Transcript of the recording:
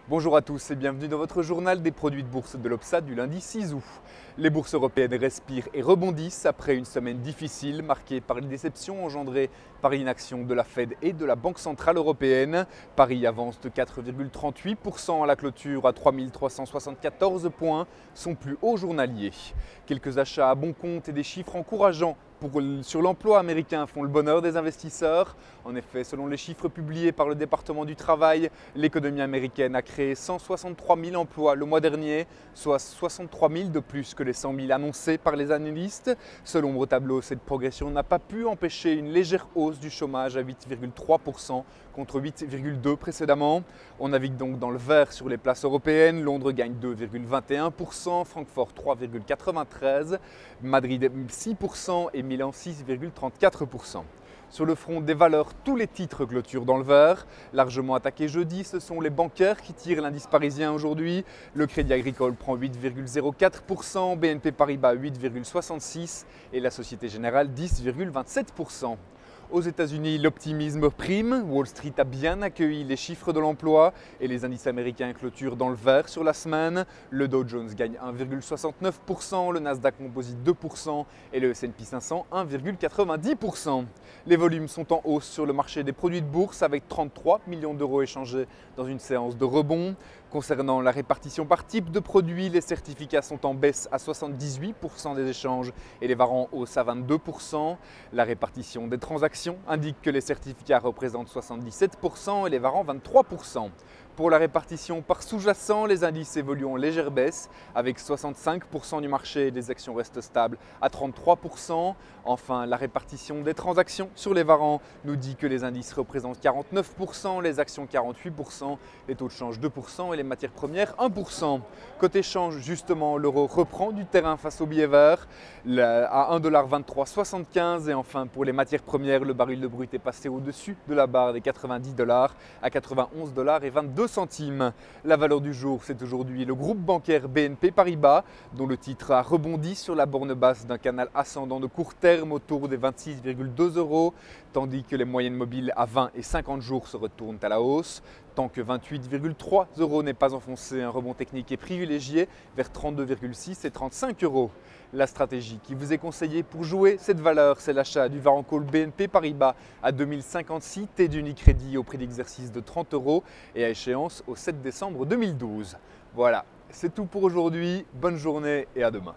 Bonjour à tous et bienvenue dans votre journal des produits de bourse de l'Obsa du lundi 6 août. Les bourses européennes respirent et rebondissent après une semaine difficile marquée par les déceptions engendrées par l'inaction de la Fed et de la Banque Centrale Européenne. Paris avance de 4,38% à la clôture à 3374 points, son plus haut journalier. Quelques achats à bon compte et des chiffres encourageants sur l'emploi américain font le bonheur des investisseurs. En effet, selon les chiffres publiés par le département du travail, l'économie américaine a créé 163 000 emplois le mois dernier, soit 63 000 de plus que les 100 000 annoncés par les analystes. Selon l'ombre tableau, cette progression n'a pas pu empêcher une légère hausse du chômage à 8,3% contre 8,2% précédemment. On navigue donc dans le vert sur les places européennes. Londres gagne 2,21%, Francfort 3,93%, Madrid 6% et Milan 6,34%. Sur le front des valeurs, tous les titres clôturent dans le vert. Largement attaqués jeudi, ce sont les bancaires qui tirent l'indice parisien aujourd'hui. Le Crédit Agricole prend 8,04%, BNP Paribas 8,66% et la Société Générale 10,27%. Aux États-Unis, l'optimisme prime. Wall Street a bien accueilli les chiffres de l'emploi et les indices américains clôturent dans le vert sur la semaine. Le Dow Jones gagne 1,69%, le Nasdaq Composite 2% et le S&P 500 1,90%. Les volumes sont en hausse sur le marché des produits de bourse avec 33 millions d'euros échangés dans une séance de rebond. Concernant la répartition par type de produits, les certificats sont en baisse à 78% des échanges et les varants en hausse à 22%. La répartition des transactions indique que les certificats représentent 77% et les varants 23%. Pour la répartition par sous-jacent, les indices évoluent en légère baisse avec 65% du marché et des actions restent stables à 33%. Enfin, la répartition des transactions sur les varants nous dit que les indices représentent 49%, les actions 48%, les taux de change 2% et les matières premières 1%. Côté change, justement, l'euro reprend du terrain face au billet vert à 1,2375 $. Et enfin, pour les matières premières, le baril de brut est passé au-dessus de la barre des 90 $ à 91,22 $. La valeur du jour, c'est aujourd'hui le groupe bancaire BNP Paribas, dont le titre a rebondi sur la borne basse d'un canal ascendant de court terme autour des 26,2 €, tandis que les moyennes mobiles à 20 et 50 jours se retournent à la hausse. Tant que 28,3 € n'est pas enfoncé, un rebond technique est privilégié vers 32,6 et 35 €. La stratégie qui vous est conseillée pour jouer cette valeur, c'est l'achat du Varan Call BNP Paribas à 2056 T d'Unicredit au prix d'exercice de 30 € et à échéance au 7 décembre 2012. Voilà, c'est tout pour aujourd'hui. Bonne journée et à demain.